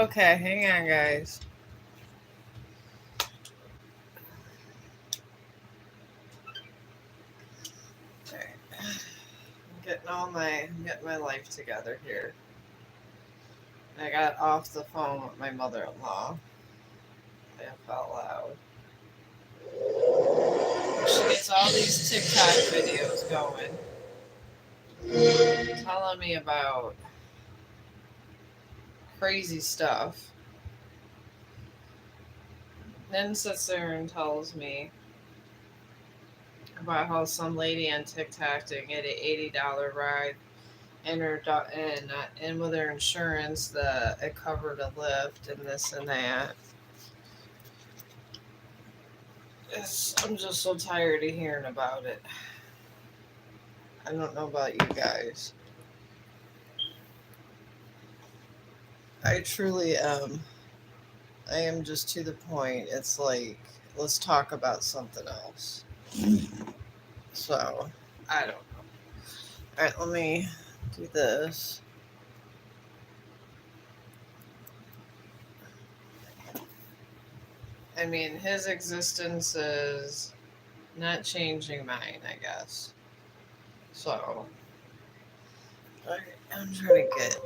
Okay, hang on, guys. Alright. I'm getting my life together here. I got off the phone with my mother-in-law. Laugh out loud. She gets all these TikTok videos going, telling me about crazy stuff. Then sits there and tells me about how some lady on TikTok didn't get an $80 ride and and with her insurance that it covered a lift and this and that. I'm just so tired of hearing about it. I don't know about you guys. I truly am. I am just to the point. It's like, let's talk about something else. So, I don't know. Alright, let me do this. I mean, his existence is not changing mine, I guess. So, I'm trying to get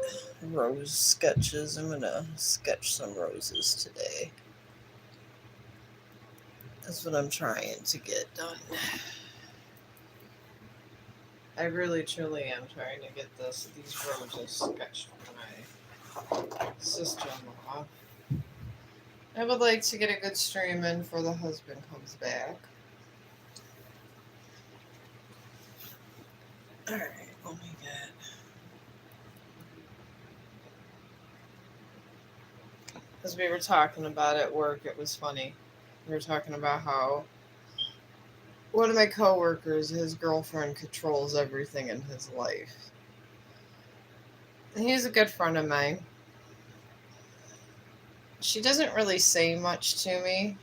rose sketches. I'm gonna sketch some roses today. That's what I'm trying to get done. I really truly am trying to get these roses sketched for my sister-in-law. I would like to get a good stream in before the husband comes back. Alright, let me get... Because we were talking about at work, it was funny. We were talking about how one of my coworkers, his girlfriend controls everything in his life. He's a good friend of mine. She doesn't really say much to me.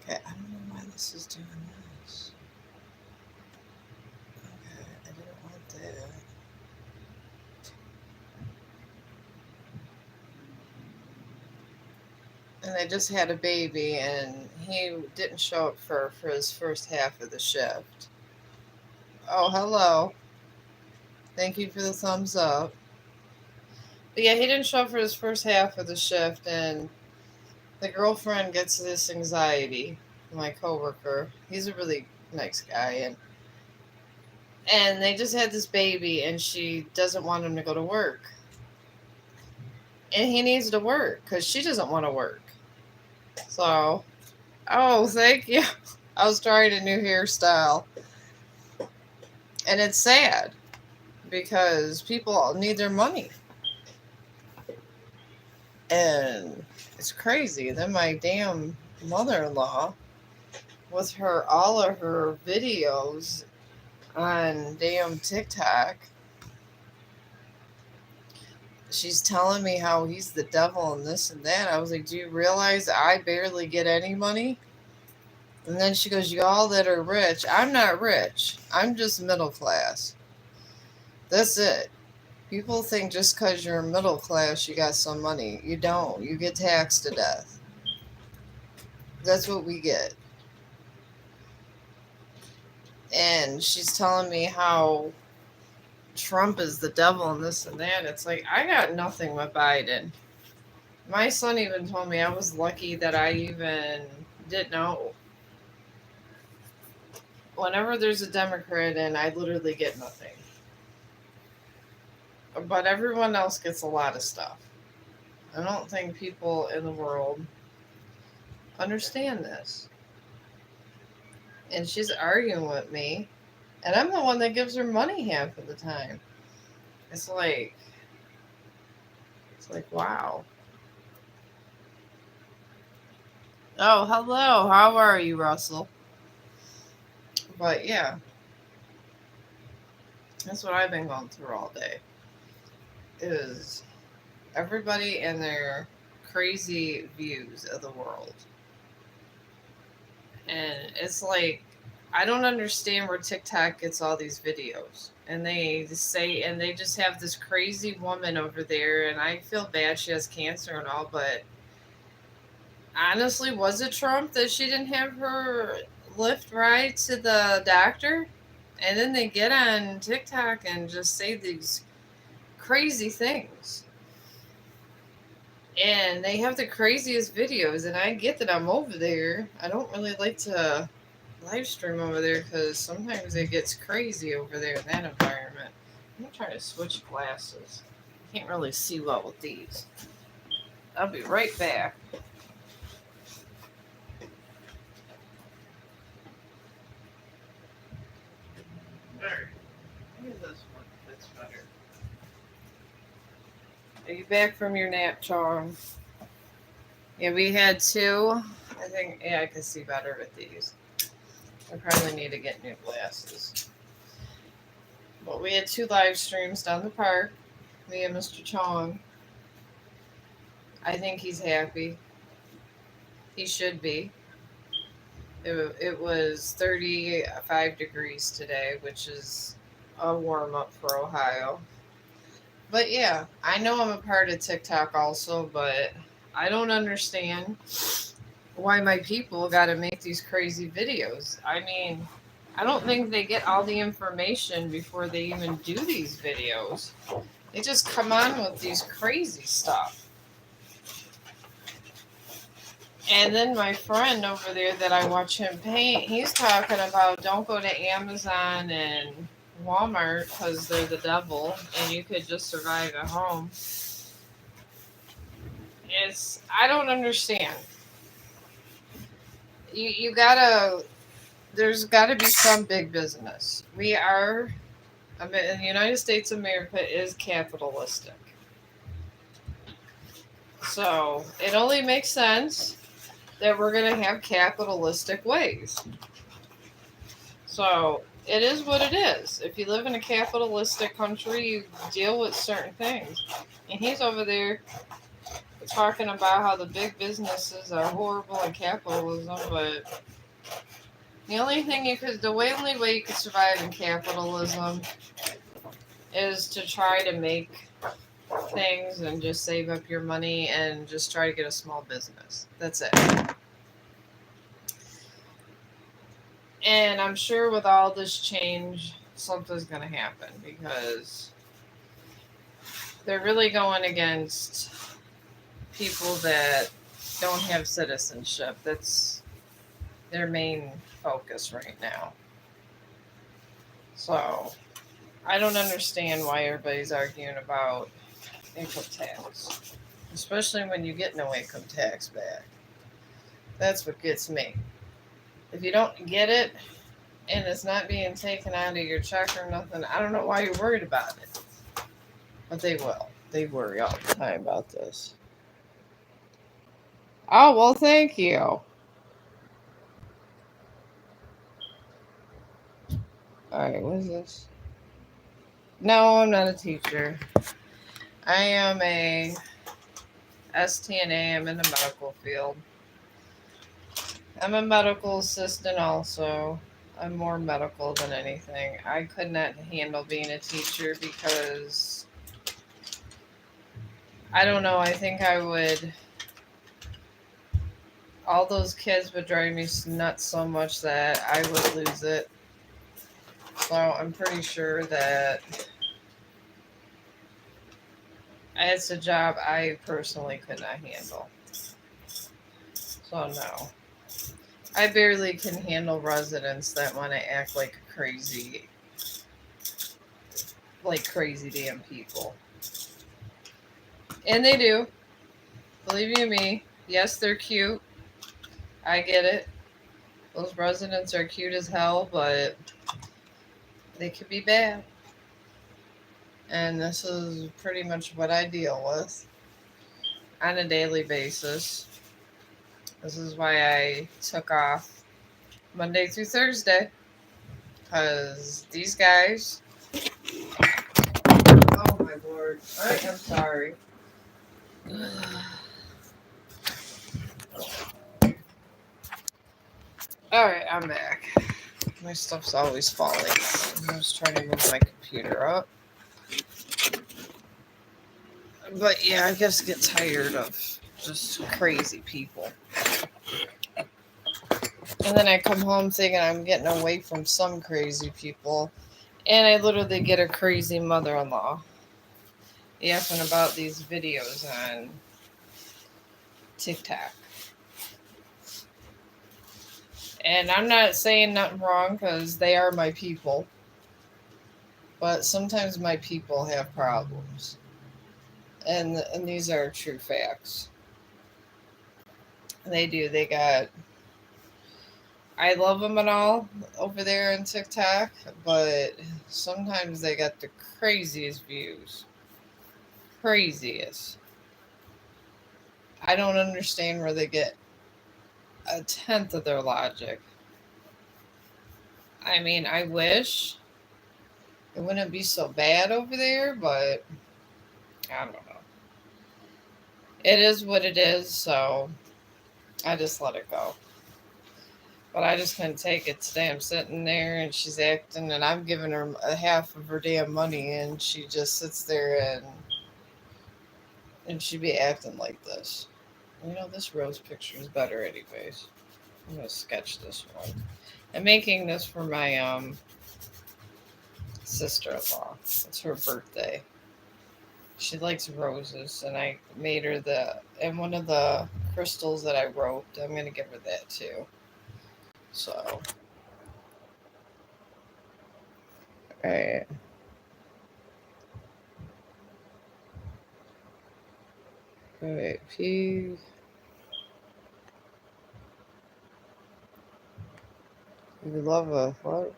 Okay, I don't know why this is doing this. Okay, I didn't want that. And they just had a baby, and he didn't show up for his first half of the shift. Oh, hello. Thank you for the thumbs up. But yeah, he didn't show up for his first half of the shift, and the girlfriend gets this anxiety. My coworker, he's a really nice guy, and they just had this baby, and she doesn't want him to go to work, and he needs to work because she doesn't want to work. So, oh, thank you. I was trying a new hairstyle, and it's sad because people need their money, and it's crazy. Then my damn mother-in-law, with her all of her videos on damn TikTok, she's telling me how he's the devil and this and that. I was like, do you realize I barely get any money? And then she goes, you all that are rich. I'm not rich. I'm just middle class. That's it. People think just because you're middle class, you got some money. You don't. You get taxed to death. That's what we get. And she's telling me how Trump is the devil and this and that. It's like, I got nothing with Biden. My son even told me I was lucky that I even didn't know. Whenever there's a Democrat in, I literally get nothing. But everyone else gets a lot of stuff. I don't think people in the world understand this. And she's arguing with me, and I'm the one that gives her money half of the time. It's like wow. Oh, hello. How are you, Russell? But yeah, that's what I've been going through all day. Is everybody and their crazy views of the world. And it's like, I don't understand where TikTok gets all these videos. And they say, and they just have this crazy woman over there, and I feel bad she has cancer and all, but honestly, was it Trump that she didn't have her Lyft ride to the doctor? And then they get on TikTok and just say these crazy things. And they have the craziest videos, and I get that I'm over there. I don't really like to live stream over there because sometimes it gets crazy over there in that environment. I'm gonna try to switch glasses. Can't really see well with these. I'll be right back. Alright, maybe this one fits better. Are you back from your nap, Chong? Yeah, we had two. I think, yeah, I can see better with these. I probably need to get new glasses. But we had two live streams down the park, me and Mr. Chong. I think he's happy. He should be. It was 35 degrees today, which is a warm up for Ohio. But yeah, I know I'm a part of TikTok also, but I don't understand why my people got to make these crazy videos. I mean, I don't think they get all the information before they even do these videos. They just come on with these crazy stuff. And then my friend over there that I watch him paint, he's talking about don't go to Amazon and Walmart because they're the devil and you could just survive at home. I don't understand. You gotta, there's gotta be some big business. The United States of America is capitalistic. So it only makes sense that we're going to have capitalistic ways. So it is what it is. If you live in a capitalistic country, you deal with certain things. And he's over there talking about how the big businesses are horrible in capitalism, but the only way you could survive in capitalism is to try to make things and just save up your money and just try to get a small business. That's it. And I'm sure with all this change, something's going to happen because they're really going against people that don't have citizenship. That's their main focus right now. So I don't understand why everybody's arguing about income tax, especially when you get no income tax back. That's what gets me. If you don't get it and it's not being taken out of your check or nothing, I don't know why you're worried about it. But they will. They worry all the time about this. Oh, well, thank you. All right, what is this? No, I'm not a teacher. I am a STNA. I'm in the medical field. I'm a medical assistant also. I'm more medical than anything. I could not handle being a teacher because I don't know. I think I would. All those kids would drive me nuts so much that I would lose it. So I'm pretty sure that it's a job I personally could not handle. So no. I barely can handle residents that want to act like crazy damn people. And they do. Believe you me. Yes, they're cute. I get it. Those residents are cute as hell, but they could be bad. And this is pretty much what I deal with on a daily basis. This is why I took off Monday through Thursday. Because these guys... Oh my lord. I'm sorry. Alright, I'm back. My stuff's always falling. I'm just trying to move my computer up. But yeah, I just get tired of just crazy people. And then I come home thinking I'm getting away from some crazy people. And I literally get a crazy mother-in-law yapping about these videos on TikTok. And I'm not saying nothing wrong because they are my people. But sometimes my people have problems. And these are true facts. They do. They got. I love them and all over there on TikTok, but sometimes they got the craziest views. Craziest. I don't understand where they get a tenth of their logic. I mean, I wish it wouldn't be so bad over there, but I don't know. It is what it is, so I just let it go. But I just couldn't take it today. I'm sitting there and she's acting, and I'm giving her a half of her damn money, and she just sits there and she be acting like this. You know, this rose picture is better, anyways. I'm gonna sketch this one. I'm making this for my sister-in-law. It's her birthday. She likes roses, and I made her and one of the crystals that I wrote. I'm gonna give her that too. So, alright. Alright, P. You love a what?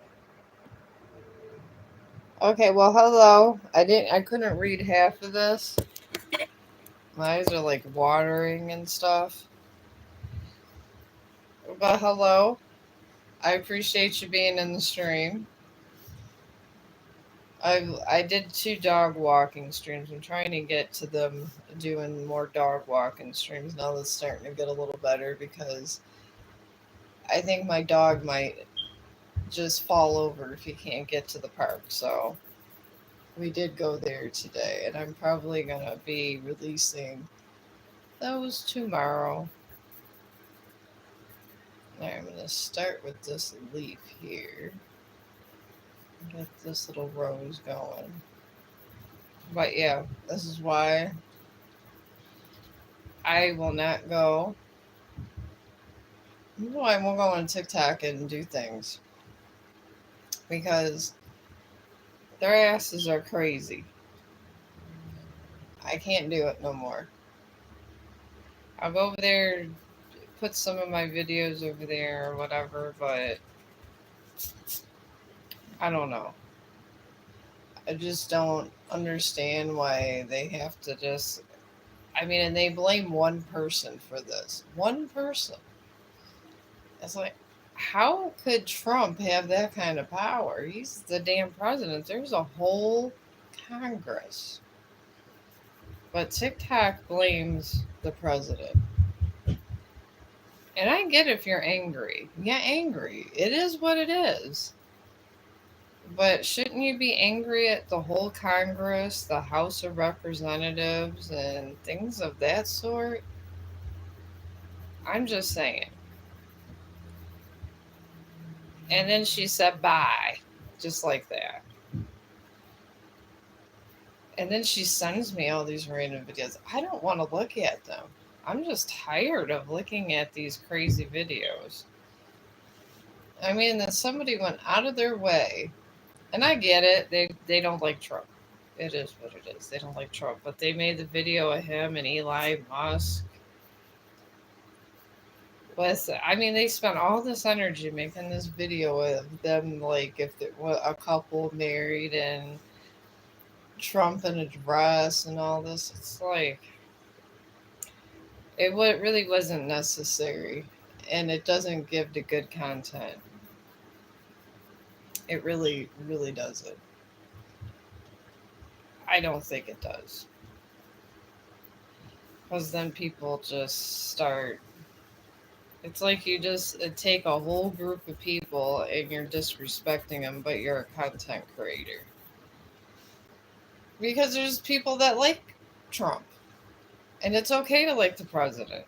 Okay, well, hello. I couldn't read half of this. My eyes are like watering and stuff. But hello. I appreciate you being in the stream. I did 2 dog walking streams. I'm trying to get to them doing more dog walking streams now that's starting to get a little better because I think my dog might just fall over if he can't get to the park. So we did go there today, and I'm probably gonna be releasing those tomorrow. Now I'm gonna start with this leaf here. Get this little rose going. But yeah, this is why I will not go. This is why I won't go on TikTok and do things. Because their asses are crazy. I can't do it no more. I'll go over there, put some of my videos over there or whatever, but I don't know. I just don't understand why they have to just. I mean, and they blame one person for this. One person. It's like, how could Trump have that kind of power? He's the damn president. There's a whole Congress. But TikTok blames the president. And I get if you're angry. Yeah, angry. It is what it is. But shouldn't you be angry at the whole Congress, the House of Representatives, and things of that sort? I'm just saying. And then she said bye, just like that. And then she sends me all these random videos. I don't want to look at them. I'm just tired of looking at these crazy videos. I mean, that somebody went out of their way, and I get it. They don't like Trump. It is what it is. They don't like Trump, but they made the video of him and Eli Musk. I mean, they spent all this energy making this video of them, like if they were a couple married and Trump in a dress and all this. It's like really wasn't necessary, and it doesn't give the good content. It really, really doesn't. I don't think it does, because then people just start It's like you just take a whole group of people and you're disrespecting them, but you're a content creator. Because there's people that like Trump, and it's okay to like the president.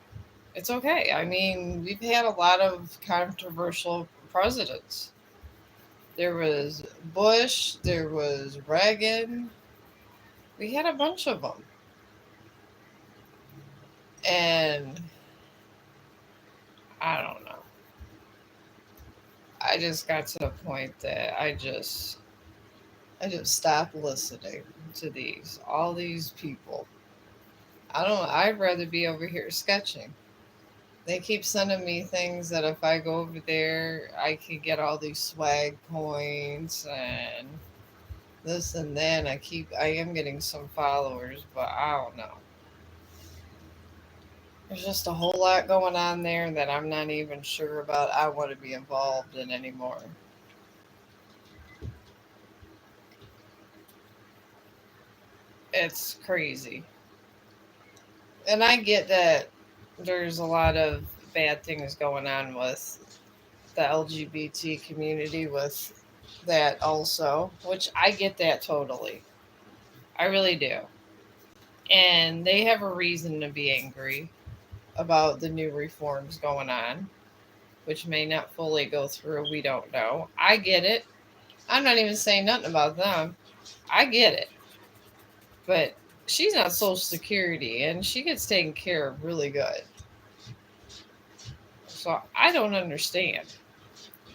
It's okay. I mean, we've had a lot of controversial presidents. There was Bush, there was Reagan. We had a bunch of them. And I don't know. I just got to the point that I just stopped listening to all these people. I'd rather be over here sketching. They keep sending me things that if I go over there, I could get all these swag points and this and that. I am getting some followers, but I don't know. There's just a whole lot going on there that I'm not even sure about. I want to be involved in anymore. It's crazy. And I get that there's a lot of bad things going on with the LGBT community with that also, which I get that totally. I really do. And they have a reason to be angry about the new reforms going on, which may not fully go through. We don't know. I get it. I'm not even saying nothing about them. I get it. But she's on Social Security and she gets taken care of really good. So I don't understand.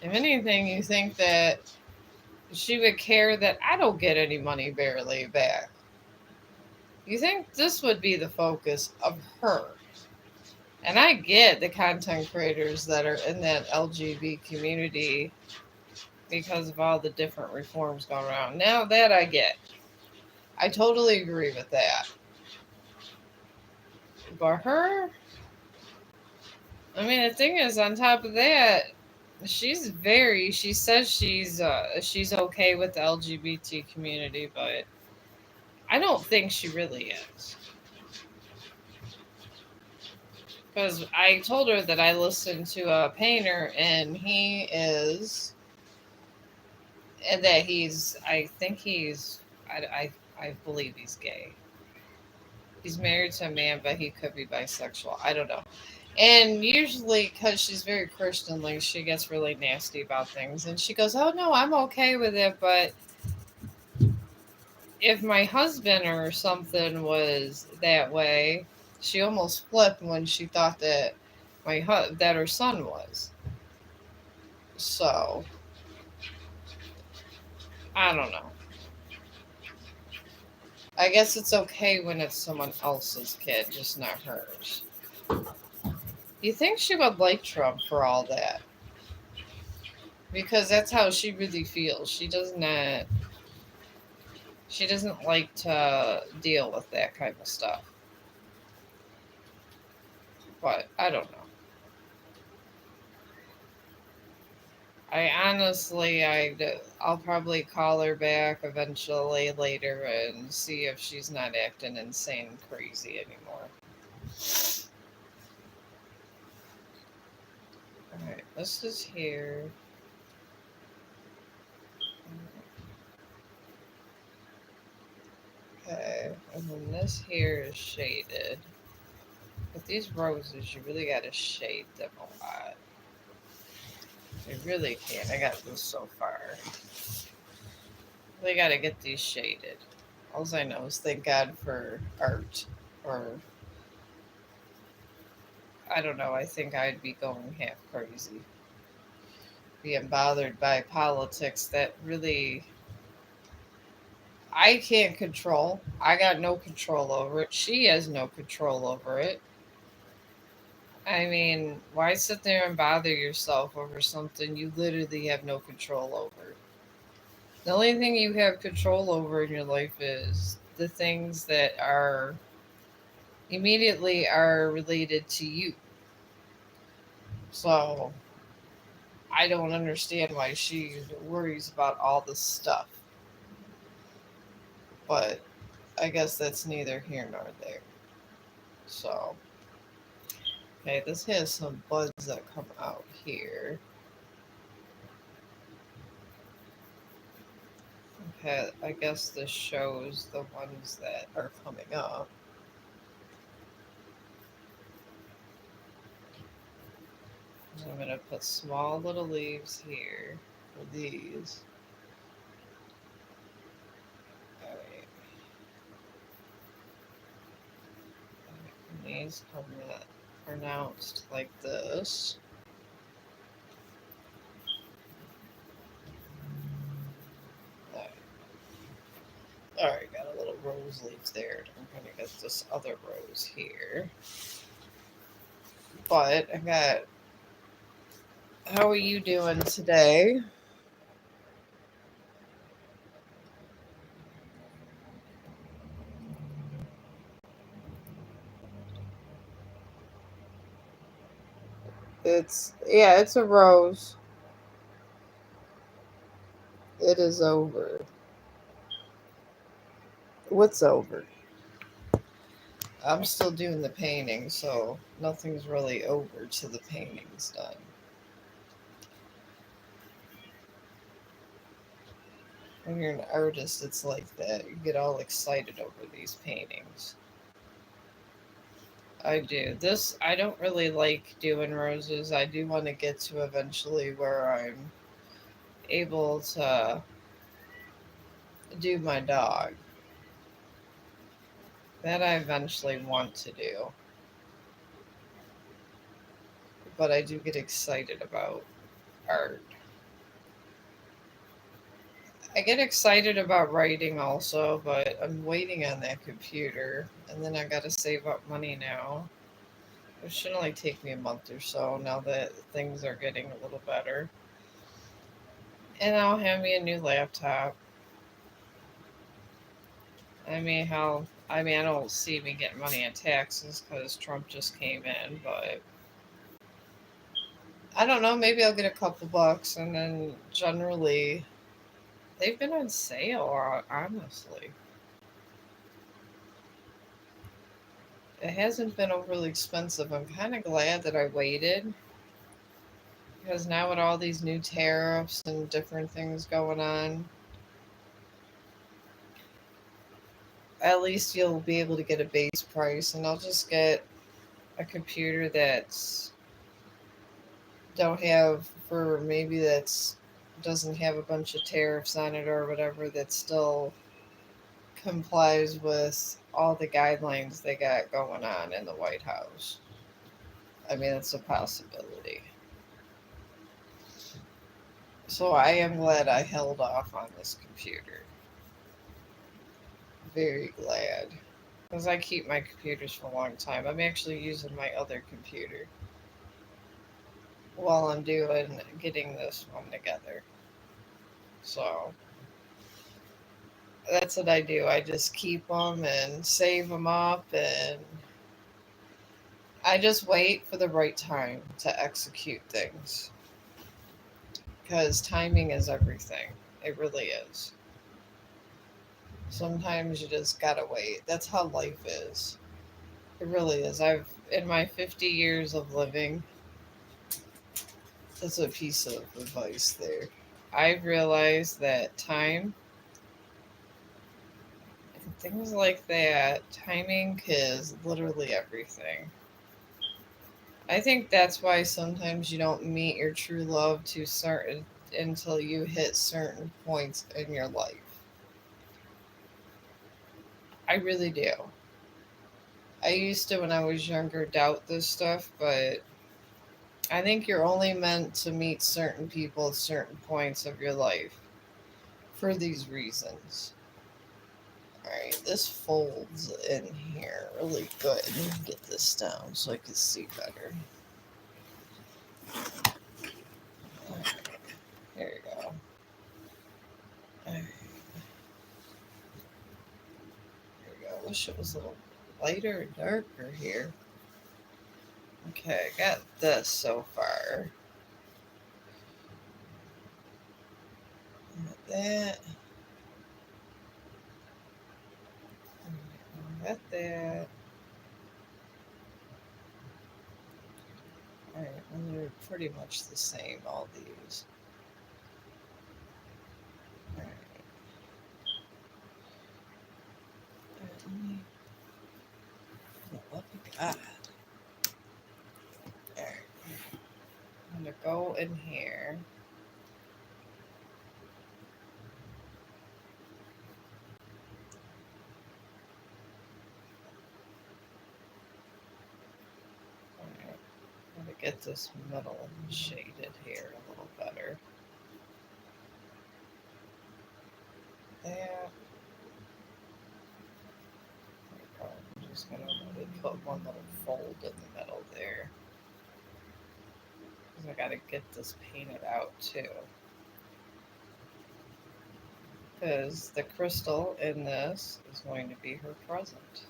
If anything, you think that she would care that I don't get any money barely back. You think this would be the focus of her. And I get the content creators that are in that LGBT community because of all the different reforms going around. Now that I get. I totally agree with that. But her, I mean, the thing is, on top of that, she says she's okay with the LGBT community, but I don't think she really is. Because I told her that I listened to a painter and I think I believe he's gay. He's married to a man, but he could be bisexual. I don't know. And usually, because she's very Christianly, she gets really nasty about things. And she goes, "Oh, no, I'm okay with it. But if my husband or something was that way," she almost flipped when she thought that that her son was. So, I don't know. I guess it's okay when it's someone else's kid, just not hers. You think she would like Trump for all that? Because that's how she really feels. She doesn't like to deal with that kind of stuff. But I don't know. I'll probably call her back eventually later and see if she's not acting insane and crazy anymore. All right, this is here. Okay, and then this here is shaded. But these roses, you really gotta shade them a lot. You really can. I got this so far. They gotta get these shaded. All I know is thank God for art. Or, I don't know, I think I'd be going half crazy. Being bothered by politics that really I can't control. I got no control over it. She has no control over it. I mean, why sit there and bother yourself over something you literally have no control over? The only thing you have control over in your life is the things that are related to you. So I don't understand why she worries about all this stuff. But I guess that's neither here nor there. So Okay, this has some buds that come out here. Okay, I guess this shows the ones that are coming up. So I'm going to put small little leaves here for these. Alright. And these come out pronounced like this. Alright, got a little rose leaf there. I'm going to get this other rose here. But I got. How are you doing today? It's a rose. It is over. What's over? I'm still doing the painting, so nothing's really over till the painting's done. When you're an artist, it's like that. You get all excited over these paintings. I do. I don't really like doing roses. I do want to get to eventually where I'm able to do my dog. That I eventually want to do. But I do get excited about art. I get excited about writing also, but I'm waiting on that computer. And then I gotta save up money now. It should only take me a month or so now that things are getting a little better. And I'll have me a new laptop. I don't see me getting money in taxes because Trump just came in, but I don't know. Maybe I'll get a couple bucks, and then generally, they've been on sale, honestly. It hasn't been overly expensive. I'm kind of glad that I waited because now with all these new tariffs and different things going on, at least you'll be able to get a base price, and I'll just get a computer that's don't have for maybe that's doesn't have a bunch of tariffs on it or whatever that still complies with all the guidelines they got going on in the White House. I mean, it's a possibility. So I am glad I held off on this computer. Very glad. Because I keep my computers for a long time. I'm actually using my other computer while I'm doing getting this one together. So that's what I do. I just keep them and save them up, and I just wait for the right time to execute things because timing is everything. It really is. Sometimes you just gotta wait. That's how life is. It really is. I've in my 50 years of living, that's a piece of advice there. I've realized that time and things like that, timing is literally everything. I think that's why sometimes you don't meet your true love to certain until you hit certain points in your life. I really do. I used to when I was younger doubt this stuff, but I think you're only meant to meet certain people at certain points of your life for these reasons. Alright, this folds in here really good. Let me get this down so I can see better. Alright, here we go. Alright, here we go. Wish it was a little lighter or darker here. Okay, I got this so far. Got that. Got that. pretty much the same, all these. All right. What we got? All right. I'm going to go in here. All right. I'm going to get this middle shaded here a little better. There. I'm just going to really put one little fold in the middle there. Because I got to get this painted out too. Because the crystal in this is going to be her present.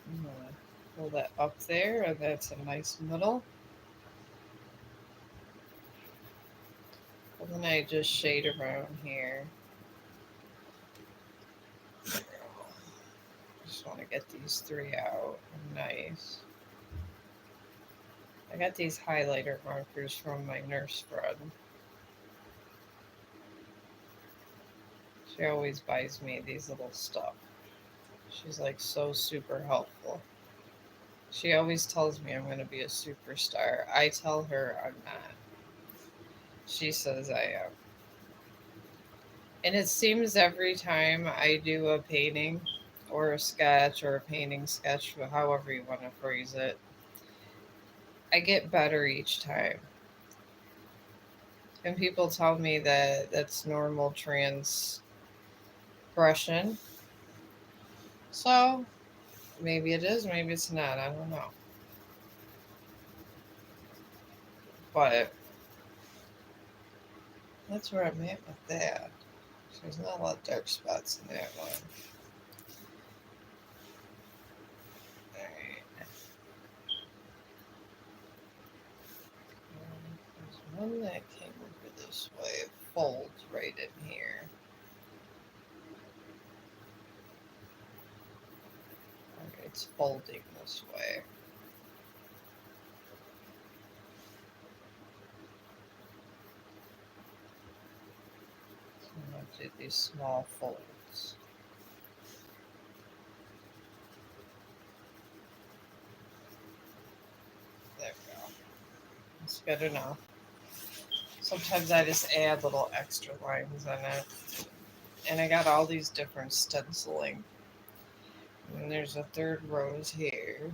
I'm going to pull that up there, and that's a nice middle. And then I just shade around here. Just want to get these three out. Nice. I got these highlighter markers from my nurse friend. She always buys me these little stuff. She's like so super helpful. She always tells me I'm going to be a superstar. I tell her I'm not. She says I am. And it seems every time I do a painting or a sketch or a painting sketch, however you want to phrase it, I get better each time. And people tell me that that's normal transgression. So maybe it is, maybe it's not. I don't know. But that's where I'm at with that. There's not a lot of dark spots in that one. Alright. There's one that came over this way. It folds right in here. Okay, it's folding this way. So I'm going to do these small folds. There we go. That's good enough. Sometimes I just add little extra lines in it. And I got all these different stenciling. And there's a third rose here.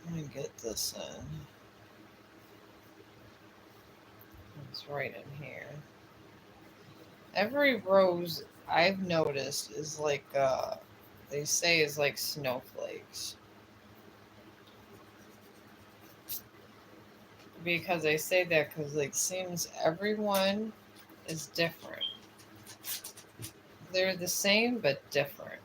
Let me get this in. It's right in here. Every rose I've noticed is like, they say is like snowflakes. Because I say that because it seems everyone is different. They're the same but different.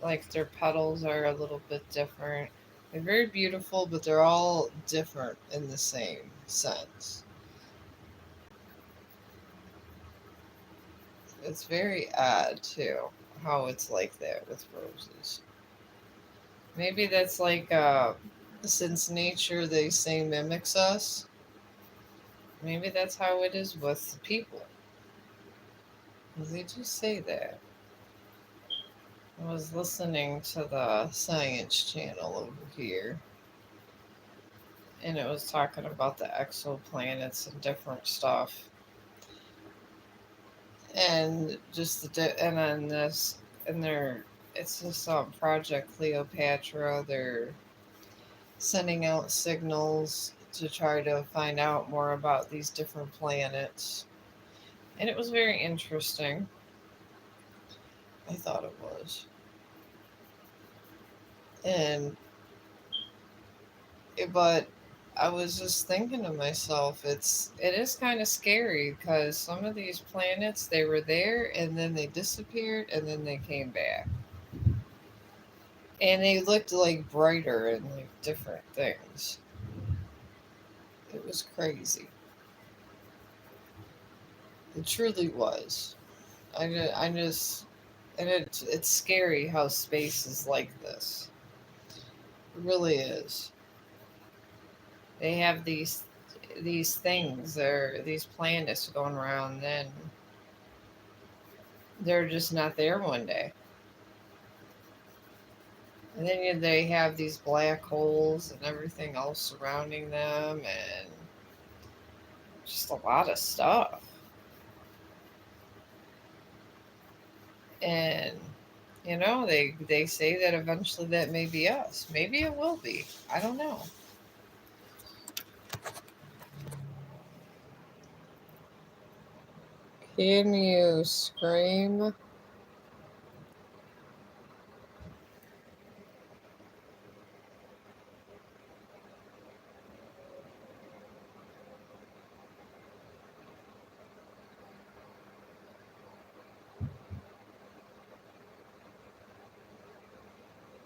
Like their petals are a little bit different. They're very beautiful, but they're all different in the same sense. It's very odd too how it's like that with roses. Maybe that's like since nature they say mimics us. Maybe that's how it is with people. They just say that. I was listening to the Science Channel over here, and it was talking about the exoplanets and different stuff, and just and then this, and they're it's this Project Cleopatra. They're sending out signals to try to find out more about these different planets, and it was very interesting. I thought it was, and but I was just thinking to myself, it is kind of scary because some of these planets they were there and then they disappeared and then they came back, and they looked like brighter and like different things. It was crazy. It truly was. I just, and it's scary how space is like this. It really is. They have these things or these planets going around, then they're just not there one day. And then they have these black holes and everything else surrounding them, and just a lot of stuff. And they say that eventually that may be us. Maybe it will be. I don't know. Can you scream?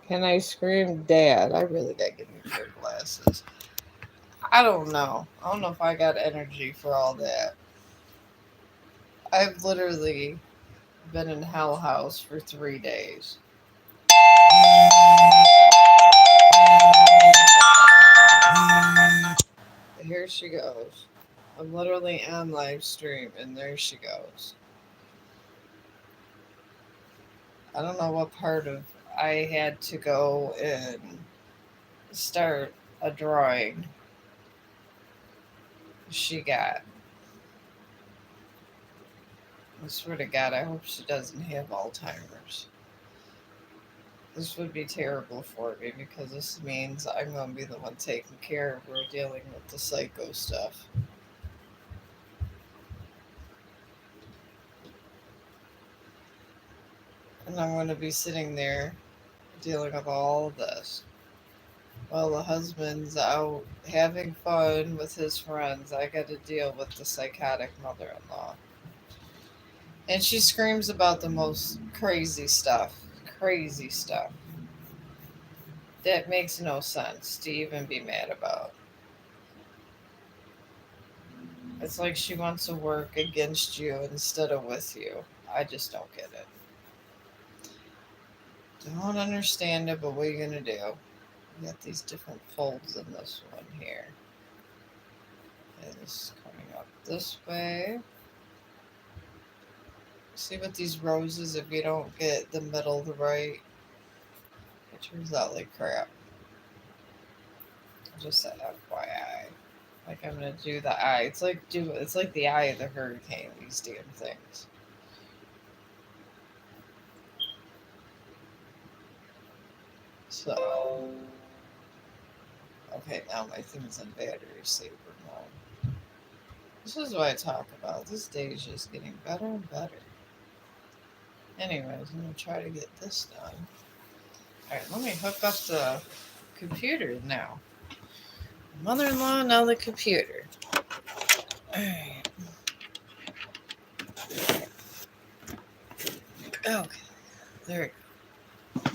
Can I scream, Dad? I really gotta get new pair of glasses. I don't know. I don't know if I got energy for all that. I've literally been in Hell House for 3 days. Here she goes. I'm literally on live stream, and there she goes. I don't know what part of I had to go and start a drawing she got. I swear to God, I hope she doesn't have Alzheimer's. This would be terrible for me because this means I'm going to be the one taking care of her dealing with the psycho stuff. And I'm going to be sitting there dealing with all of this. While the husband's out having fun with his friends, I got to deal with the psychotic mother in law. And she screams about the most crazy stuff. Crazy stuff. That makes no sense to even be mad about. It's like she wants to work against you instead of with you. I just don't get it. Don't understand it, but what are you going to do? You got these different folds in this one here. And this is coming up this way. See with these roses, if you don't get the middle right, it turns out like crap. Just an FYI. Like I'm gonna do the eye. It's like the eye of the hurricane, these damn things. So okay, now my thing's in battery saver mode. This is what I talk about. This day is just getting better and better. Anyways, I'm gonna try to get this done. Alright, let me hook up the computer now. Mother-in-law, now the computer. Alright. Okay, there we go.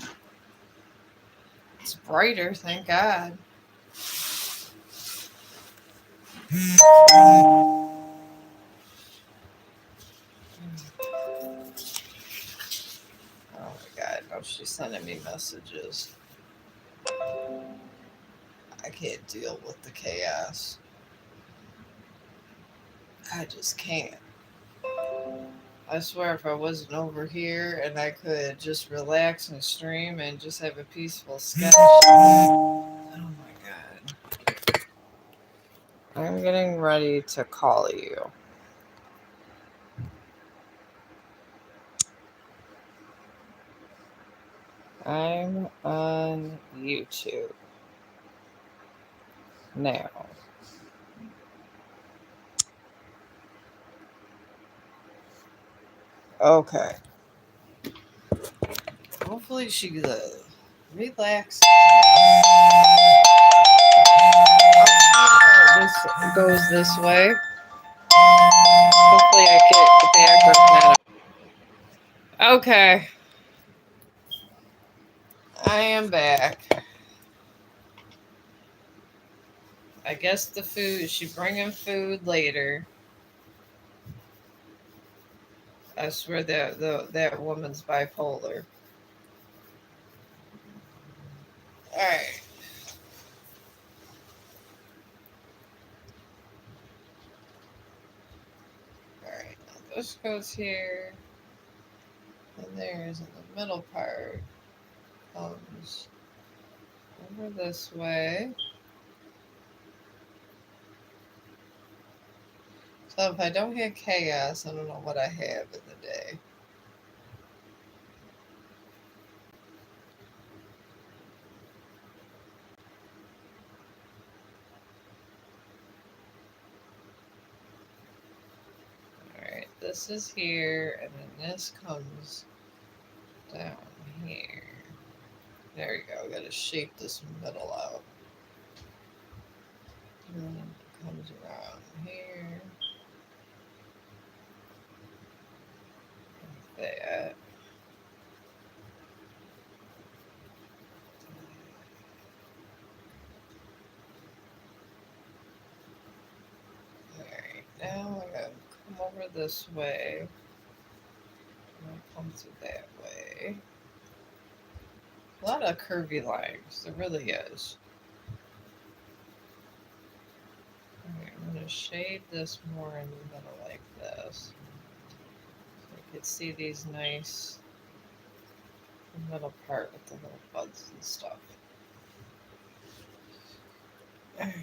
It's brighter, thank God. Oh my God, no, she's sending me messages. I can't deal with the chaos. I just can't. I swear, if I wasn't over here and I could just relax and stream and just have a peaceful sketch. Oh my God. I'm getting ready to call you. I'm on YouTube now. Okay. Hopefully she relax. This goes this way. Hopefully I get the background. Okay. I am back. I guess the food, is she bringing food later? I swear that woman's bipolar. All right. All right. Now this goes here, and there's in the middle part comes over this way. So if I don't hit chaos, I don't know what I have in the day. Alright, this is here, and then this comes down here. There you go, gotta shape this middle out. And then it comes around here. Like that. Alright, now I gotta come over this way. And I come through that way. A lot of curvy lines, there really is. Alright, I'm gonna shade this more in the middle like this. So you can see these nice middle part with the little buds and stuff. Alright.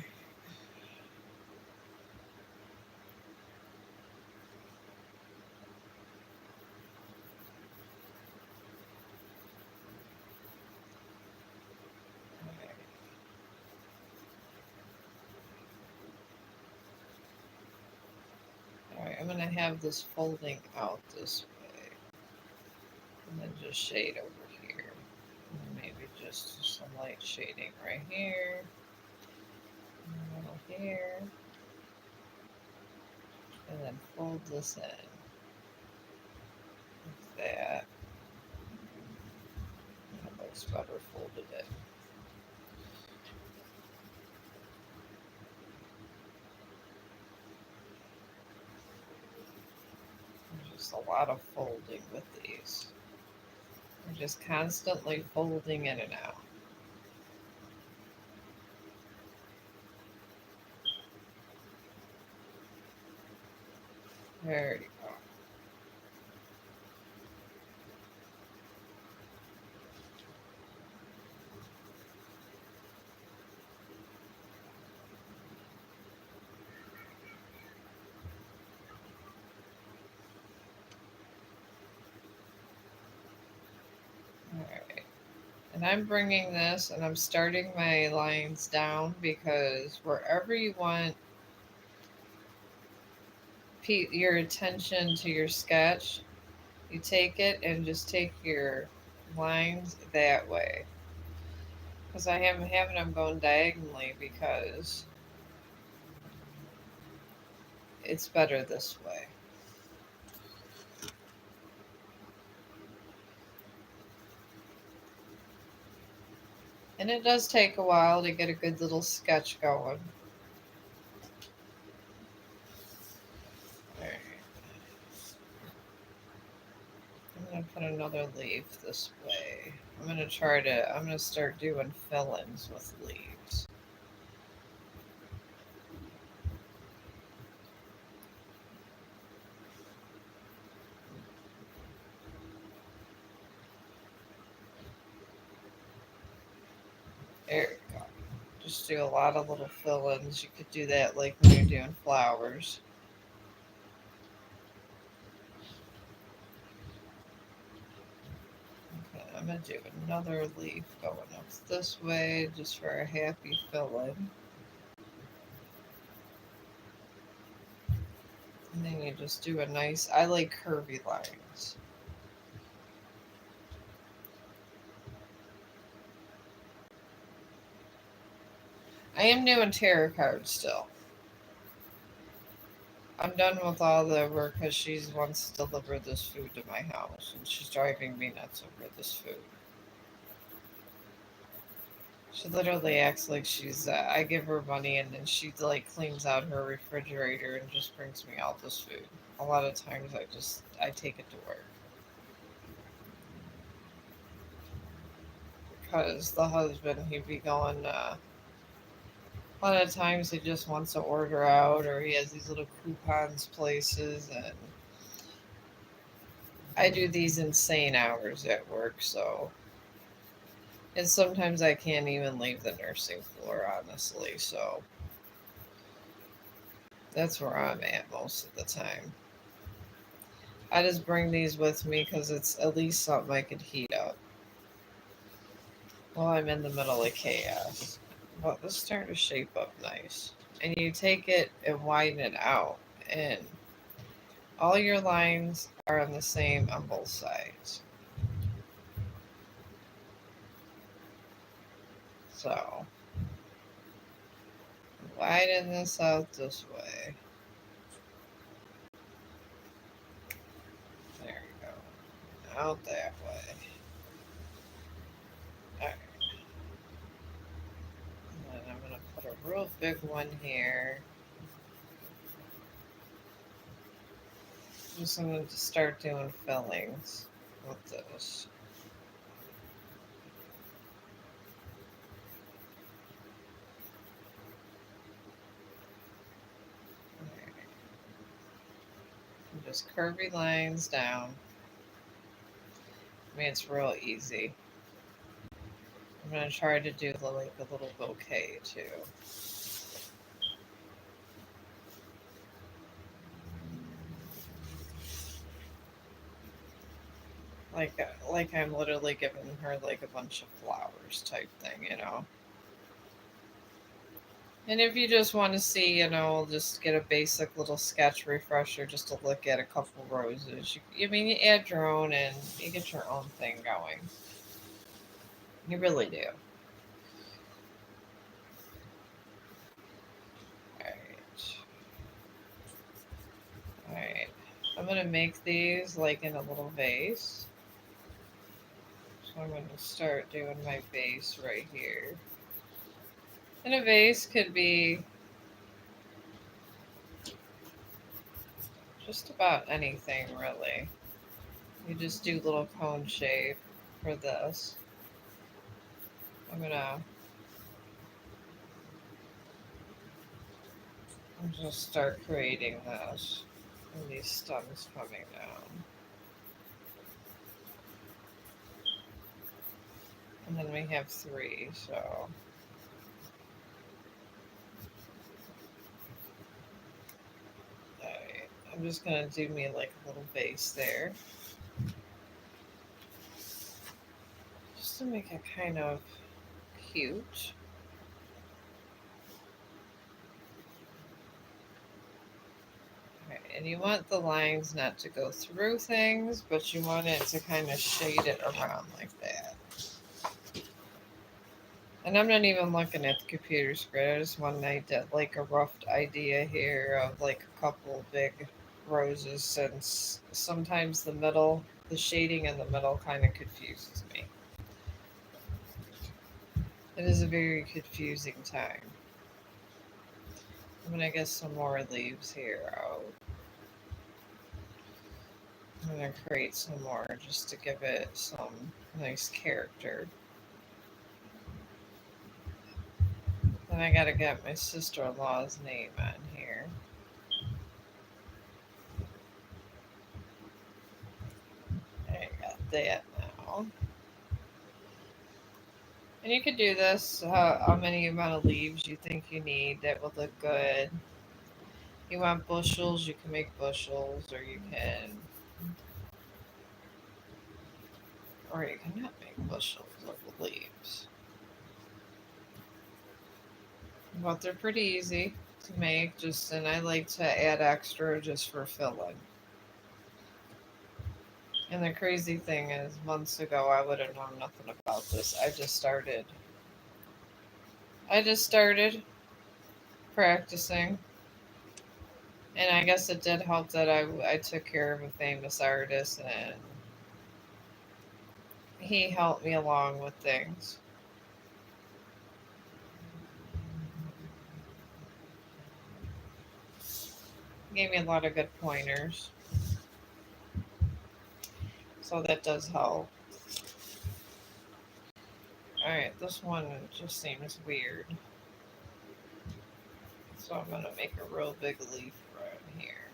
Alright, I'm going to have this folding out this way. And then just shade over here. And maybe just some light shading right here. And a little here. And then fold this in. Like that. That looks better folded in. There's just a lot of folding with these. We're just constantly folding in and out. There you go. Alright. And I'm bringing this and I'm starting my lines down because wherever you want your attention to your sketch, you take it and just take your lines that way. Because I am having them going diagonally because it's better this way. And it does take a while to get a good little sketch going. Alright. I'm going to put another leaf this way. I'm going to start doing fill-ins with leaves. There you go. Just do a lot of little fill-ins. You could do that like when you're doing flowers. Okay, I'm going to do another leaf going up this way just for a happy fill-in. And then you just do a nice, I like curvy lines. I am doing tarot cards still. I'm done with all the work because she wants to deliver this food to my house and she's driving me nuts over this food. She literally acts like she's, I give her money and then she like cleans out her refrigerator and just brings me all this food a lot of times I take it to work because the husband he'd be going. A lot of times he just wants to order out, or he has these little coupons places, and I do these insane hours at work, so and sometimes I can't even leave the nursing floor, honestly. So that's where I'm at most of the time. I just bring these with me because it's at least something I could heat up while I'm in the middle of chaos. But this starting to shape up nice. And you take it and widen it out, and all your lines are on the same on both sides. So widen this out this way. There you go. Out that way. Alright. And then I'm going to put a real big one here. Just going to start doing fillings with this. Alright. Just curvy lines down. I mean, it's real easy. I'm going to try to do like a little bouquet too. Like I'm literally giving her like a bunch of flowers type thing, you know. And if you just want to see, just get a basic little sketch refresher just to look at a couple roses. I mean, you add your own and you get your own thing going. You really do. Alright. Alright. I'm going to make these like in a little vase. So I'm going to start doing my base right here. And a vase could be just about anything, really. You just do little cone shape for this. I'm gonna just start creating this. And these stems coming down. And then we have 3, so. Alright, I'm just gonna do me like a little base there. Just to make it kind of cute. And you want the lines not to go through things, but you want it to kind of shade it around like that. And I'm not even looking at the computer screen. I just want like a rough idea here of like a couple big roses, since sometimes the shading in the middle kind of confuses me. It is a very confusing time. I'm gonna get some more leaves here out. I'm gonna create some more just to give it some nice character. Then I gotta get my sister-in-law's name on here. I got that now. And you could do this how many amount of leaves you think you need that would look good. You want bushels, you can make bushels, or you cannot make bushels of leaves. But they're pretty easy to make, and I like to add extra just for filling. And the crazy thing is, months ago I would have known nothing about this. I just started practicing. And I guess it did help that I took care of a famous artist, and he helped me along with things. Gave me a lot of good pointers. So that does help. Alright, this one just seems weird. So I'm going to make a real big leaf right here.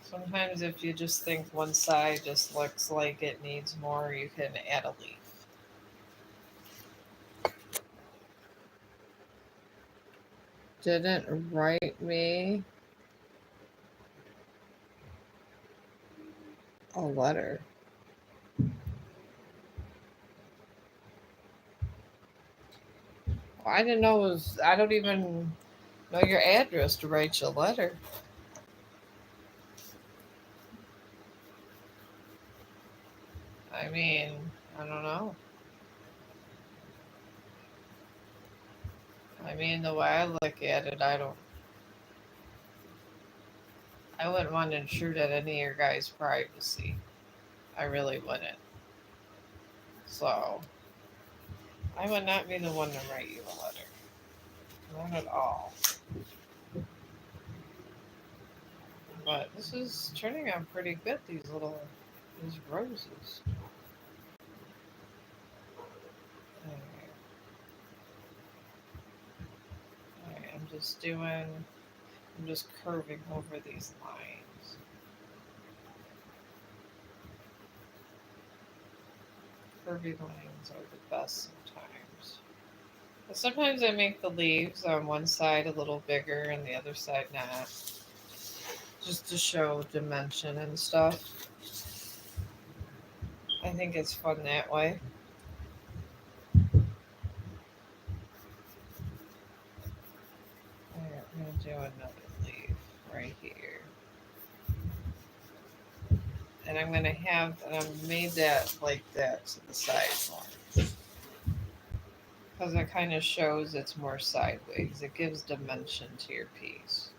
Sometimes if you just think one side just looks like it needs more, you can add a leaf. Didn't write me a letter. I didn't know it was, I don't even know your address to write you a letter. I mean, I don't know. I mean, the way I look at it, I wouldn't want to intrude on any of your guys' privacy. I really wouldn't. So, I would not be the one to write you a letter. Not at all. But this is turning out pretty good, these roses. Alright, I'm just curving over these lines. Curvy lines are the best sometimes. But sometimes I make the leaves on one side a little bigger and the other side not. Just to show dimension and stuff. I think it's fun that way. Alright, I'm going to do another leaf right here. And I'm going to have, and I've made that like that to the side more. Because it kind of shows it's more sideways. It gives dimension to your piece.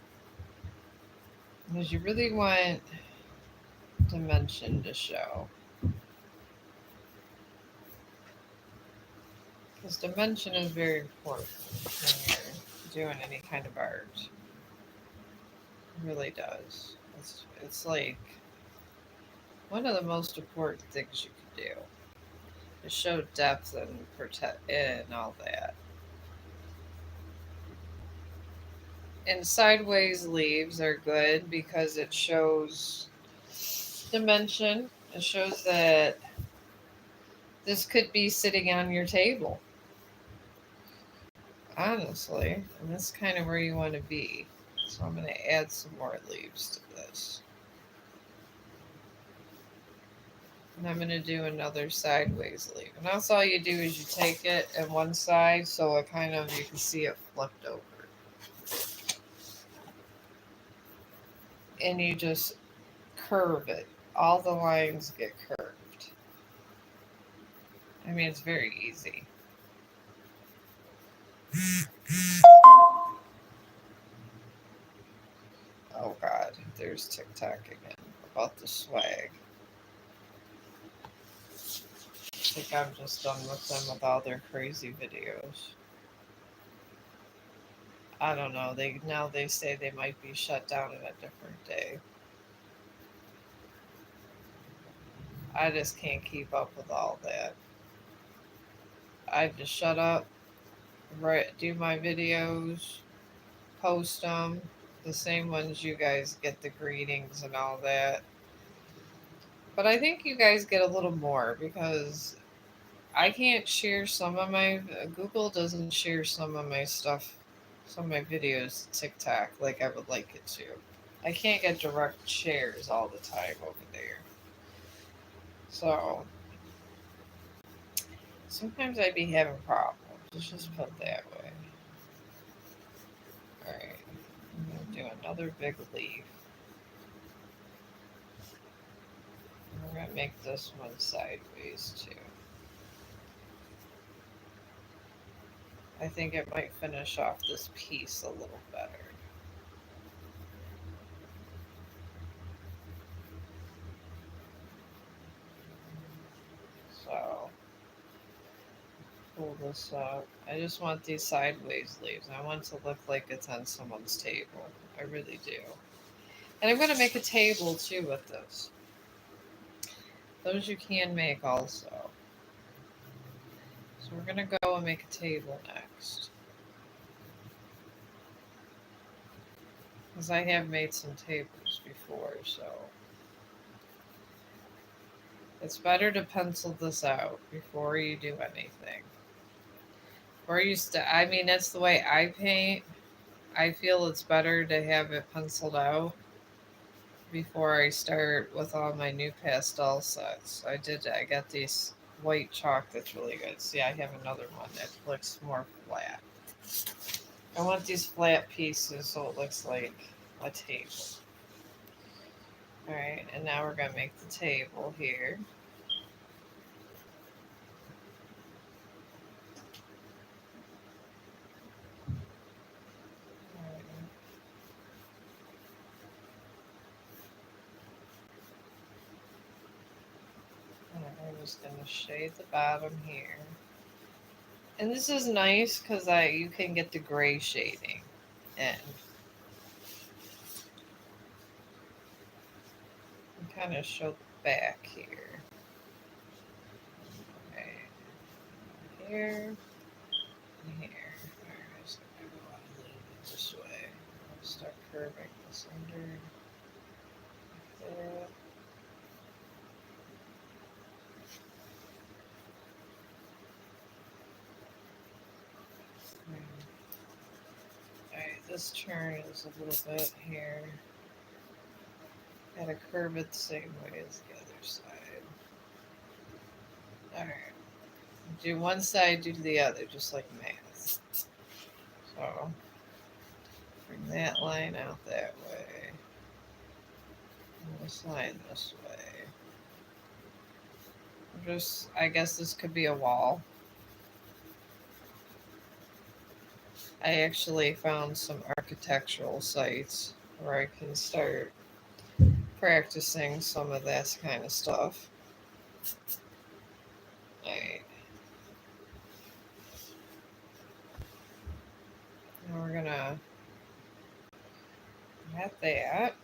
Because you really want dimension to show. Because dimension is very important when you're doing any kind of art. It really does. It's like one of the most important things you can do. To show depth and and all that. And sideways leaves are good because it shows dimension. It shows that this could be sitting on your table. Honestly, and that's kind of where you want to be. So I'm going to add some more leaves to this. And I'm going to do another sideways leaf. And that's all you do is you take it at one side so it kind of, you can see it flipped over. And you just curve it. All the lines get curved. I mean, it's very easy. Oh God, there's TikTok again about the swag. I think I'm just done with them with all their crazy videos. I don't know. They say they might be shut down in a different day. I just can't keep up with all that. I just shut up, do my videos, post them, the same ones you guys get the greetings and all that. But I think you guys get a little more because I can't share some of my Google doesn't share some of my stuff, some of my videos to TikTok like I would like it to. I can't get direct shares all the time over there. So sometimes I'd be having problems. Let's just put it that way. Alright. I'm gonna do another big leaf. We're gonna make this one sideways too. I think it might finish off this piece a little better. So pull this up. I just want these sideways leaves. I want it to look like it's on someone's table. I really do. And I'm going to make a table too with this. Those you can make also. So we're going to go and make a table next. Because I have made some tables before, so it's better to pencil this out before you do anything. Or I mean, that's the way I paint. I feel it's better to have it penciled out before I start with all my new pastel sets. I got these white chalk that's really good. See, I have another one that looks more flat. I want these flat pieces so it looks like a table. Alright, and now we're going to make the table here. I'm just going to shade the bottom here. And this is nice because you can get the gray shading in. And kind of show the back here. Okay. Here. And here. Alright, so I'm going to go a little bit this way. I'll start curving this under. Like that. Alright, this turn is a little bit here. Gotta curve it the same way as the other side. Alright. Do one side, do the other, just like math. So, bring that line out that way. And this line this way. I guess this could be a wall. I actually found some architectural sites where I can start practicing some of that kind of stuff. Alright. Now we're gonna get that.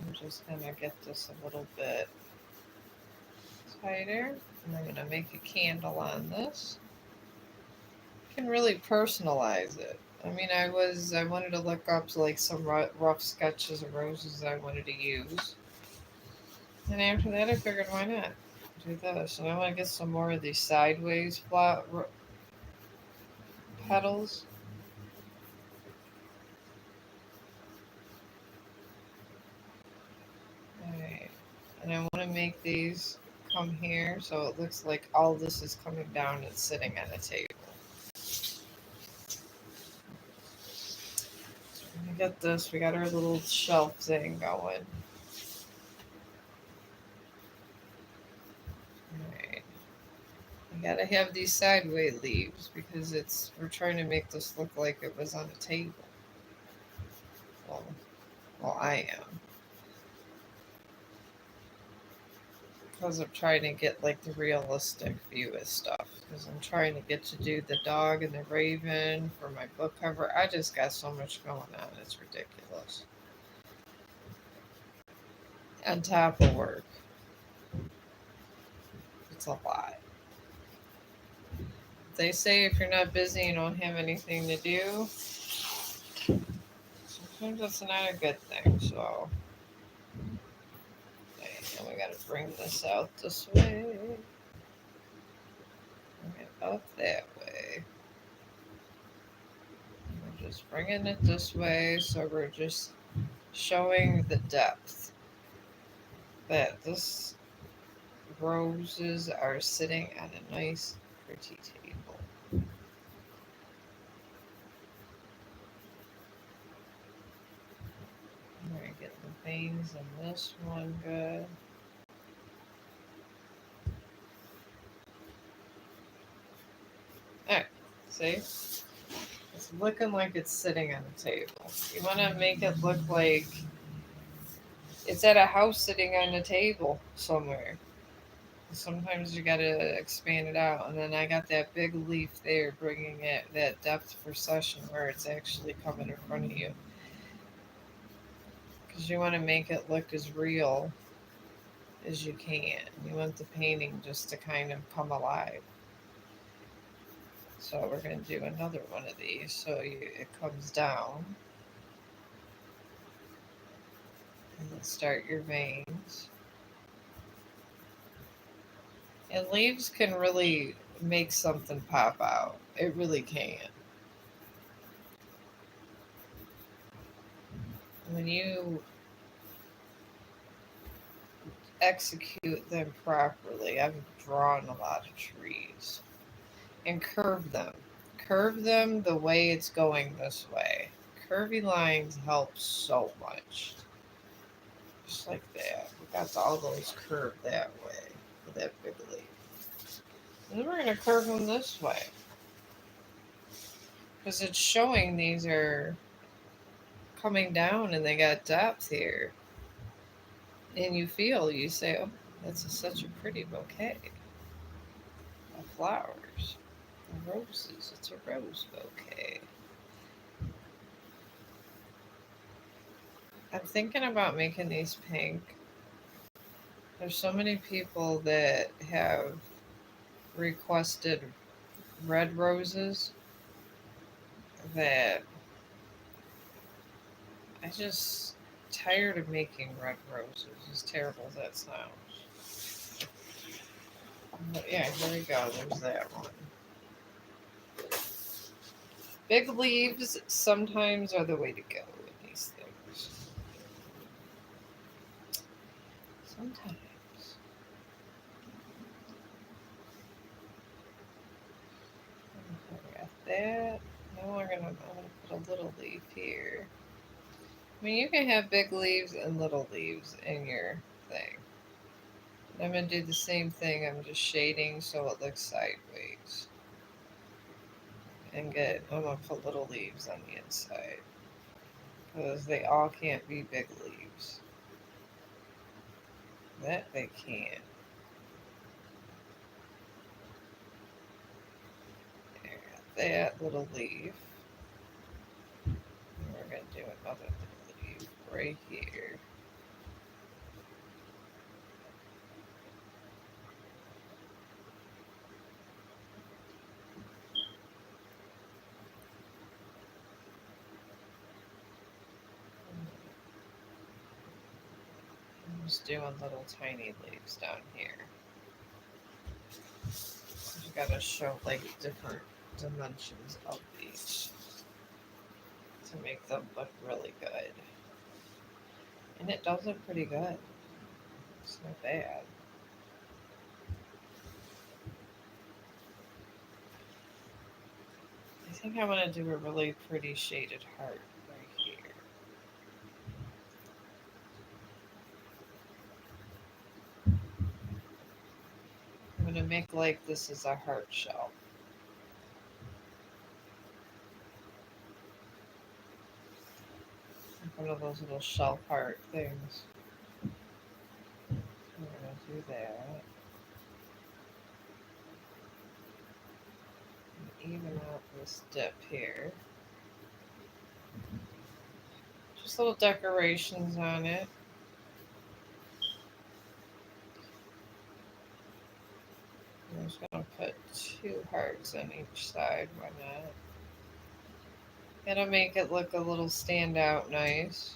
I'm just gonna get this a little bit tighter. And I'm gonna make a candle on this. You can really personalize it. I mean, I wanted to look up like some rough sketches of roses I wanted to use. And after that, I figured, why not do this? And I want to get some more of these sideways flat petals. Alright. And I want to make these come here so it looks like all this is coming down and sitting on a table. We got this. We got our little shelf thing going. Alright. We gotta have these sideways leaves because we're trying to make this look like it was on a table. Well, I am. Because I'm trying to get like the realistic view of stuff. Because I'm trying to get to do the dog and the raven for my book cover. I just got so much going on. It's ridiculous. On top of work. It's a lot. They say if you're not busy, you don't have anything to do. Sometimes that's not a good thing, so. Okay, and we gotta bring this out this way. Bring it up that way. We're just bringing it this way, so we're just showing the depth that this roses are sitting on a nice, pretty table. All right, get the veins in this one good. All right, see? It's looking like it's sitting on a table. You want to make it look like it's at a house sitting on a table somewhere. Sometimes you gotta expand it out, and then I got that big leaf there, bringing it that depth for session where it's actually coming in front of you, because you want to make it look as real as you can. You want the painting just to kind of come alive. So we're going to do another one of these. So it comes down, and then start your veins. And leaves can really make something pop out. It really can. When you execute them properly, I've drawn a lot of trees. And curve them. Curve them the way it's going this way. Curvy lines help so much. Just like that. We got all those curved that way with that big leaf. And then we're going to curve them this way. Because it's showing these are coming down and they got depth here. And you say, oh, that's such a pretty bouquet of flowers. Roses. It's a rose bouquet. I'm thinking about making these pink. There's so many people that have requested red roses that I just tired of making red roses, as terrible as that sounds. But yeah, here we go. There's that one. Big leaves sometimes are the way to go in these things. Sometimes. I got that. Now I'm gonna put a little leaf here. I mean, you can have big leaves and little leaves in your thing. I'm going to do the same thing. I'm just shading so it looks sideways. And I'm going to put little leaves on the inside. Because they all can't be big leaves. That they can. There, that little leaf. And we're going to do another little leaf right here. I'm just doing little tiny leaves down here. You gotta show like different dimensions of these to make them look really good. And it does look pretty good. It's not bad. I think I want to do a really pretty shaded heart right here. I'm going to make like this is a heart shell. One of those little shell heart things. I'm going to do that. And even out this dip here. Just little decorations on it. I'm just going to put 2 hearts on each side. Why not? It'll make it look a little stand out nice.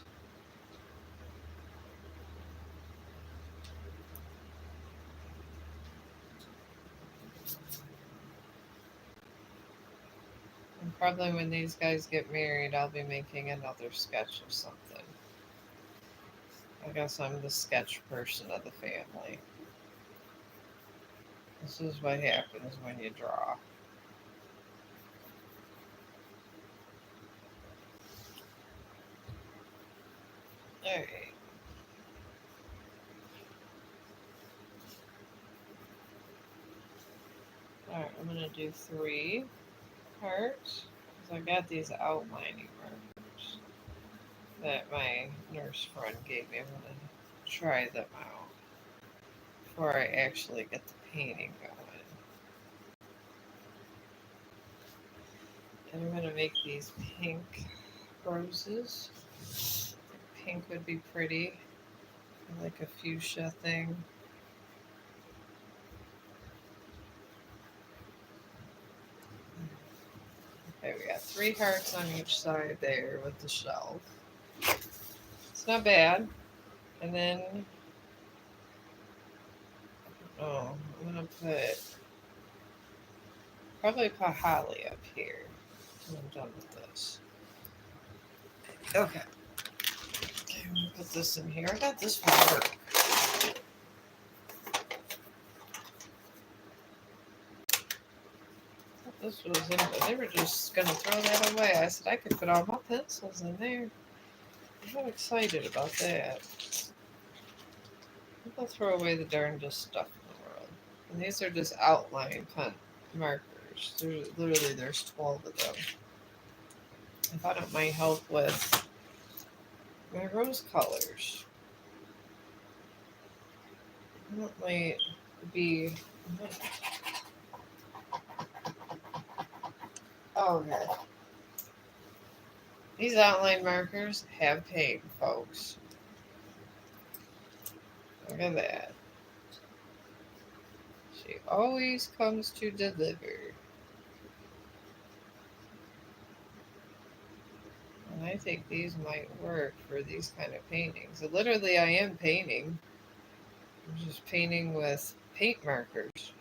And probably when these guys get married, I'll be making another sketch of something. I guess I'm the sketch person of the family. This is what happens when you draw. Alright. Alright, I'm going to do 3 hearts. Because I got these outlining markers that my nurse friend gave me. I'm going to try them out before I actually get the painting going. And I'm going to make these pink roses. Pink would be pretty. Like a fuchsia thing. Okay, we got 3 hearts on each side there with the shelf. It's not bad. And then, I'm going to probably put holly up here when I'm done with this. Okay. Okay, I'm going to put this in here. I got this from work. This was in, they were just going to throw that away. I said I could put all my pencils in there. I'm so excited about that. People throw away the darndest stuff in the world. And these are just outline pen markers. There's 12 of them. I thought it might help with my rose colors. It might be... Okay. These outline markers have paint, folks. Look at that. She always comes to deliver. And I think these might work for these kind of paintings. Literally, I am painting. I'm just painting with paint markers.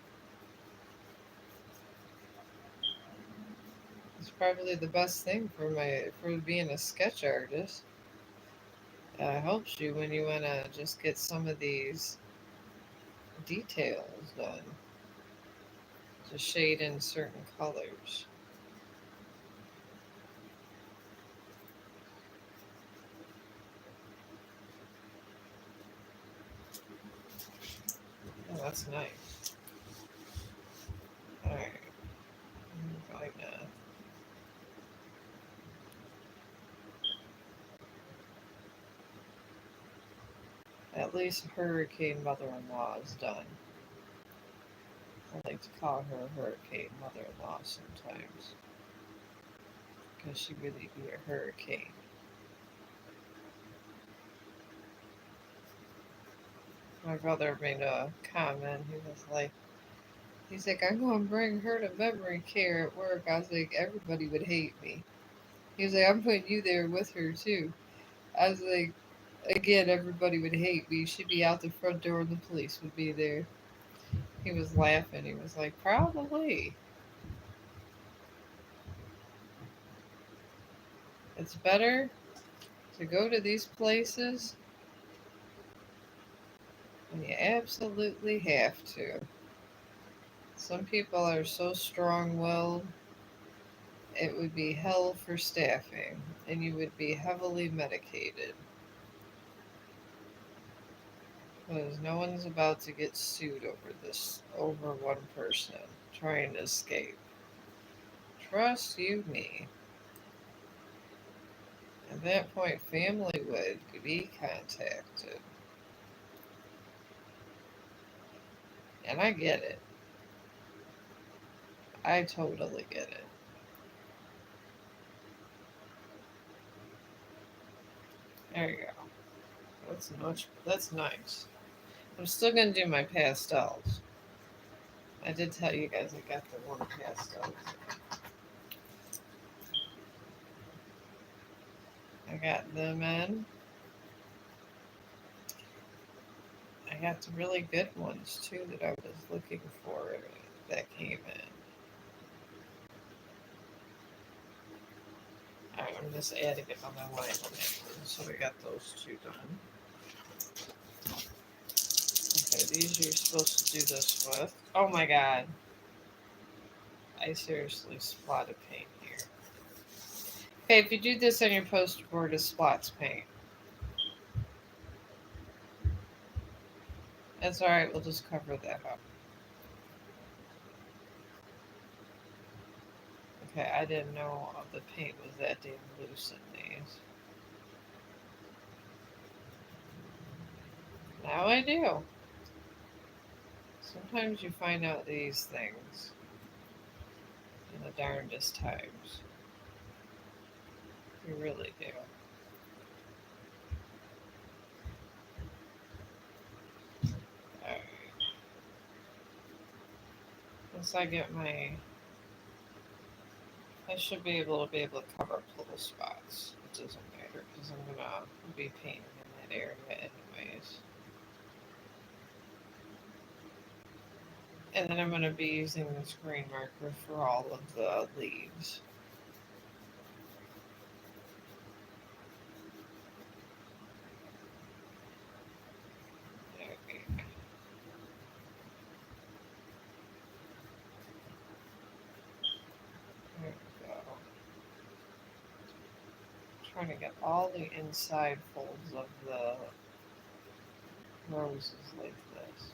It's probably the best thing for being a sketch artist. Helps you when you want to just get some of these details done. To shade in certain colors. Oh, that's nice. Alright. I'm going to... At least Hurricane Mother-in-Law is done. I like to call her Hurricane Mother-in-Law sometimes. Because she really be a hurricane. My brother made a comment. He's like, I'm going to bring her to memory care at work. I was like, everybody would hate me. He was like, I'm putting you there with her too. I was like, again, everybody would hate me. She'd be out the front door and the police would be there. He was laughing. He was like, probably. It's better to go to these places when you absolutely have to. Some people are so strong-willed, it would be hell for staffing, and you would be heavily medicated. Because no one's about to get sued over one person trying to escape. Trust you me. At that point, family would be contacted. And I get it. I totally get it. There you go. That's nice. I'm still going to do my pastels. I did tell you guys I got the one pastel. I got them in. I got the really good ones too that I was looking for that came in. Alright, I'm just adding it on my line on that one. So we got those two done. Okay, these you're supposed to do this with. Oh my god. I seriously splotted paint here. Okay, if you do this on your poster board, it splots paint. That's alright, we'll just cover that up. Okay, I didn't know the paint was that damn loose in these. Now I do. Sometimes you find out these things in the darndest times. You really do. Alright. Once I get my... I should be able to cover up little spots. It doesn't matter because I'm going to be painting in that area anyways. And then I'm going to be using this green marker for all of the leaves. There we go. I'm trying to get all the inside folds of the roses like this.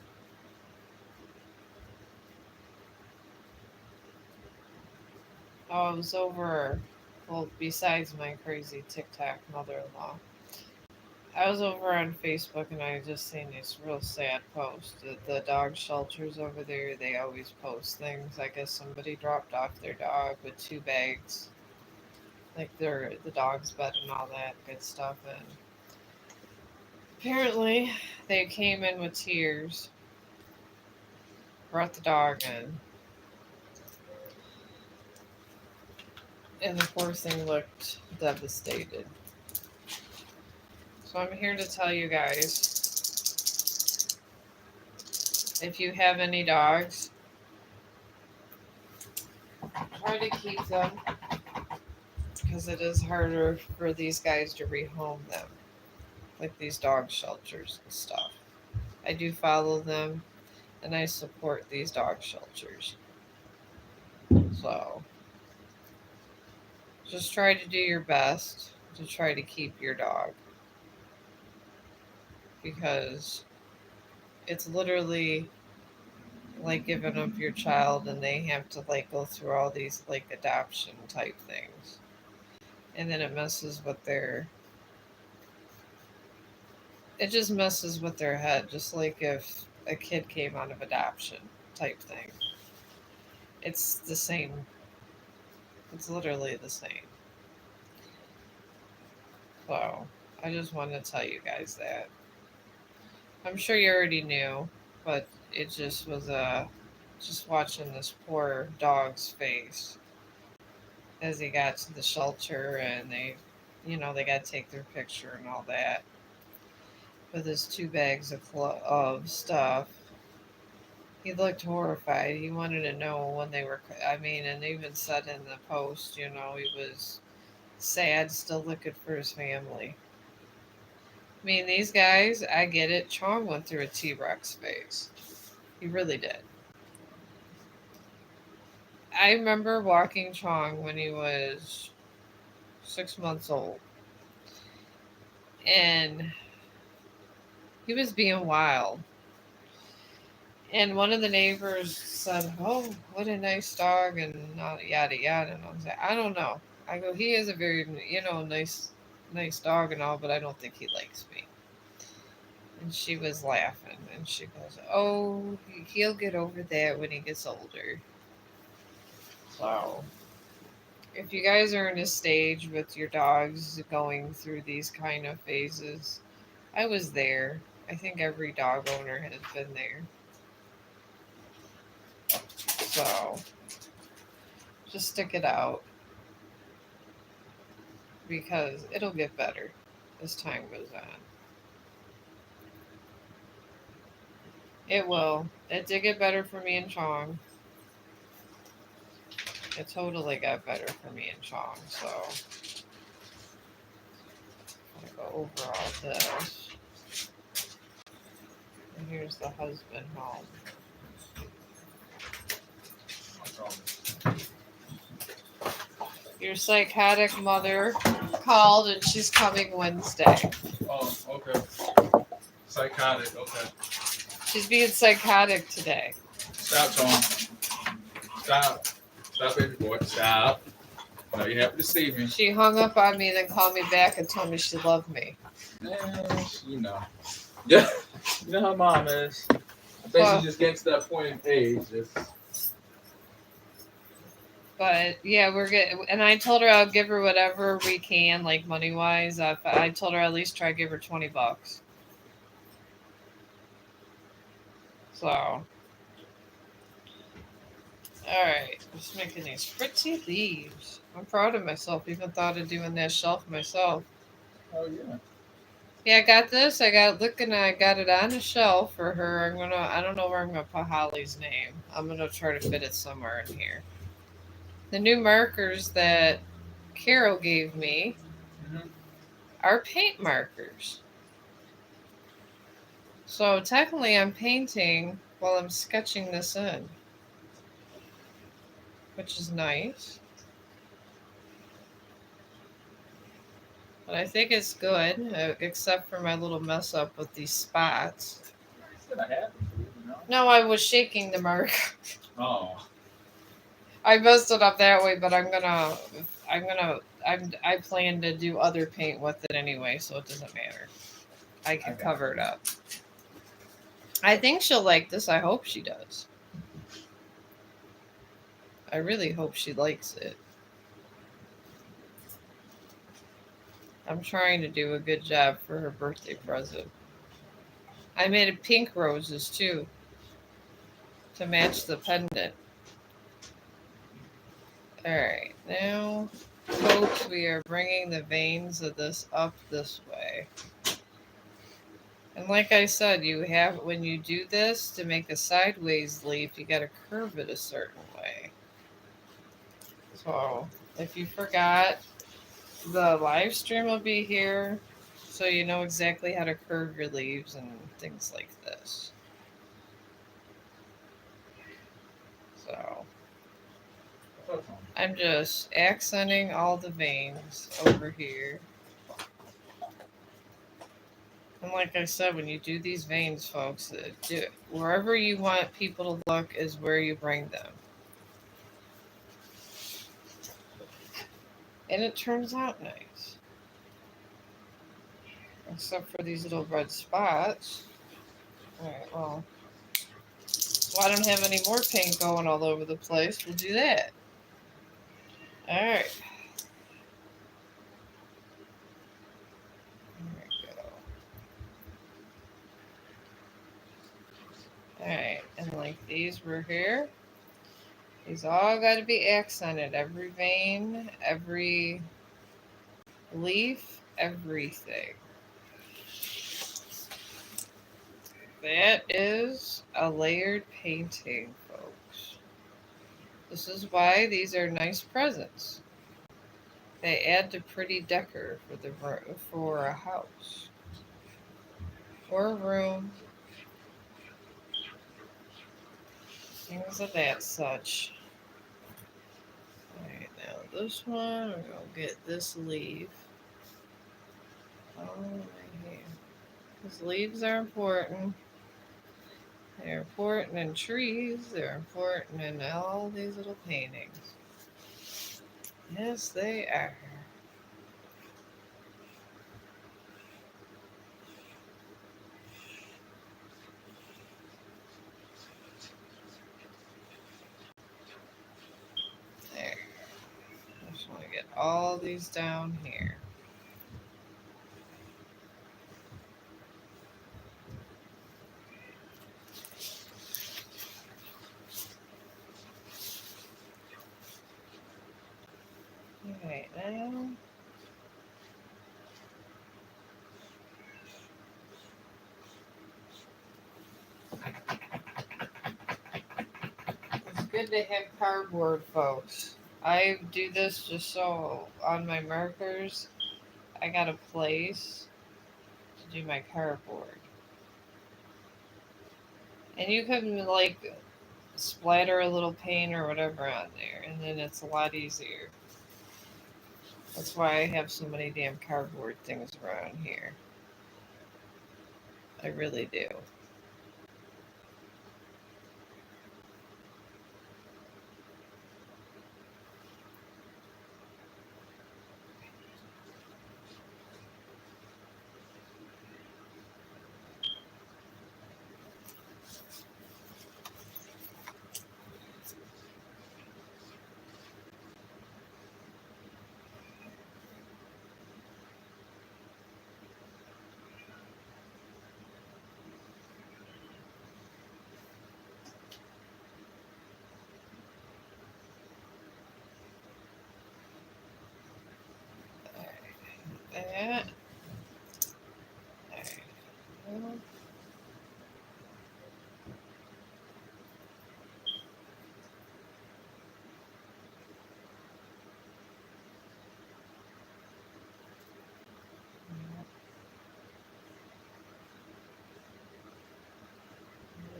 Oh, I was over, well, besides my crazy TikTok mother-in-law, I was over on Facebook and I just seen this real sad post. The dog shelters over there, they always post things. I guess somebody dropped off their dog with 2 bags, like the dog's bed and all that good stuff. And apparently, they came in with tears, brought the dog in, and the poor thing looked devastated. So I'm here to tell you guys, if you have any dogs, try to keep them, because it is harder for these guys to rehome them, like these dog shelters and stuff. I do follow them, and I support these dog shelters. So just try to do your best to try to keep your dog, because it's literally like giving up your child, and they have to like go through all these like adoption type things, and then it just messes with their head, just like if a kid came out of adoption type thing. It's the same. It's literally the same. So I just wanted to tell you guys that. I'm sure you already knew, but it just was just watching this poor dog's face as he got to the shelter, and they got to take their picture and all that with his 2 bags of stuff. He looked horrified. He wanted to know when they were. I mean, and even said in the post, he was sad, still looking for his family. I mean, these guys, I get it. Chong went through a T-Rex phase. He really did. I remember walking Chong when he was 6 months old. And he was being wild. And one of the neighbors said, "Oh, what a nice dog," and yada yada. And I was like, "I don't know." I go, "He is a very, nice dog and all, but I don't think he likes me." And she was laughing, and she goes, "Oh, he'll get over that when he gets older." So, if you guys are in a stage with your dogs going through these kind of phases, I was there. I think every dog owner has been there. So, just stick it out, because it'll get better as time goes on. It will. It did get better for me and Chong. It totally got better for me and Chong. So, I'm going to go over all this. And here's the husband home. Your psychotic mother called, and she's coming Wednesday. Oh, okay. Psychotic, okay. She's being psychotic today. Stop, Chong. Stop. Stop, baby boy. Stop. No, you happy to see me. She hung up on me and then called me back and told me she loved me. Yeah, you know. Yeah, you know how mom is. Basically, Well, just getting to that point in age. but yeah, we're good. And I told her I'll give her whatever we can, like money wise. I told her at least try to give her $20. So, all right, just making these pretty leaves. I'm proud of myself. Even thought of doing that shelf myself. Oh yeah. Yeah, I got this. I got looking. I got it on a shelf for her. I'm gonna. I don't know where I'm gonna put Holly's name. I'm gonna try to fit it somewhere in here. The new markers that Carol gave me Mm-hmm. are paint markers. So technically, I'm painting while I'm sketching this in, which is nice. But I think it's good, except for my little mess up with these spots. It's gonna happen to you, you know. No, I was shaking the marker. Oh. I messed it up that way, but I plan to do other paint with it anyway, so it doesn't matter. I can cover it up. I think she'll like this. I hope she does. I really hope she likes it. I'm trying to do a good job for her birthday present. I made pink roses too to match the pendant. Alright, now, folks, we are bringing the veins of this up this way. And like I said, you have, when you do this, to make a sideways leaf, you gotta curve it a certain way. So, if you forgot, the live stream will be here, so you know exactly how to curve your leaves and things like this. So, I'm just accenting all the veins over here. And like I said, when you do these veins, folks, wherever you want people to look is where you bring them. And it turns out nice. Except for these little red spots. Alright, well, I don't have any more paint going all over the place. We'll do that. Alright. There we go. Alright, and like these were here. These all got to be accented. Every vein, every leaf, everything. That is a layered painting, folks. This is why these are nice presents. They add to pretty decor for a house, for a room, things of that such. Alright, now this one, we're gonna get this leaf. Oh, right here. Because leaves are important. They're important in trees. They're important in all these little paintings. Yes, they are. There. I just want to get all these down here. Alright, now. It's good to have cardboard, folks. I do this just so on my markers, I got a place to do my cardboard. And you can, like, splatter a little paint or whatever on there, and then it's a lot easier. That's why I have so many damn cardboard things around here. I really do. that. There you go.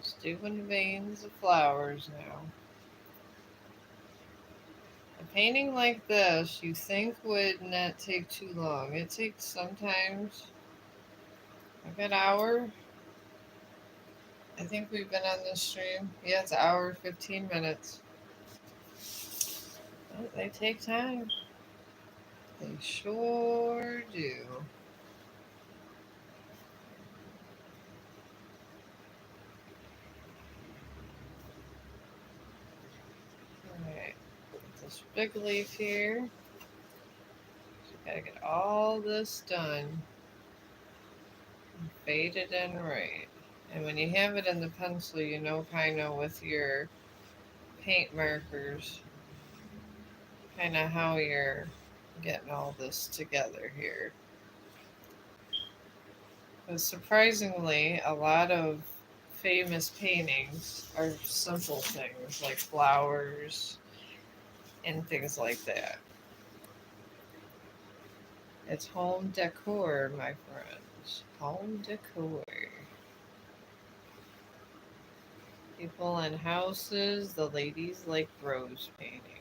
Just doing veins of flowers now. A painting like this, you think would not take too long. It takes sometimes a good hour. I think we've been on this stream. Yeah, it's an hour, 15 minutes. But they take time. They sure do. Alright, this big leaf here. So gotta get all this done. And fade it in right. And when you have it in the pencil, you know kind of with your paint markers, kind of how you're getting all this together here. But surprisingly, a lot of famous paintings are simple things like flowers and things like that. It's home decor, my friends. Home decor. People in houses, the ladies like rose painting.